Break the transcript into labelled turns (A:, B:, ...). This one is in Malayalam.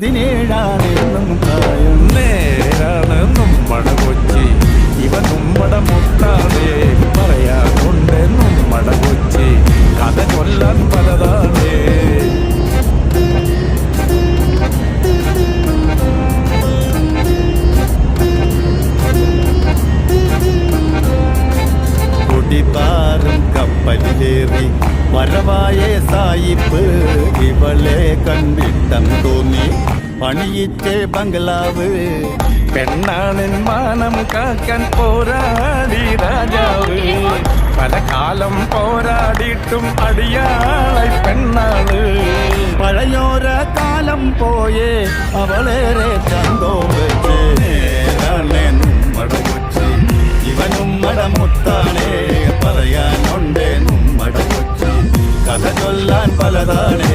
A: 17 പ്രായം
B: നേരാണ് നമ്മടെ കൊച്ചി, ഇവ നമ്മടെ മുട്ടാതെ പറയാറുണ്ട് നമ്മടെ കൊച്ചി, കഥ കൊല്ലാൻ പലതാണ്.
A: കുടിപാറും കപ്പലിലേറി വരവായ സായിപ്പ് ഇവളെ കണ്ടിട്ടം തോന്നി പണിയിച്ചേ ബംഗ്ലാവ്.
B: പെണ്ണാണിൻ മാനം കാക്കാൻ പോരാടി രാജാവ്, പല കാലം പോരാടിയിട്ടും അടിയാളായി പെണ്ണാള്.
A: പഴയോര കാലം പോയേ അവളേറെ ചന്തോം വെച്ച് നമ്മടെ കൊച്ചി, ഇവനും മടമുത്താണേ പറയാനുണ്ട് നമ്മടെ കൊച്ചി, കഥ ചൊല്ലാൻ പലതാണേ.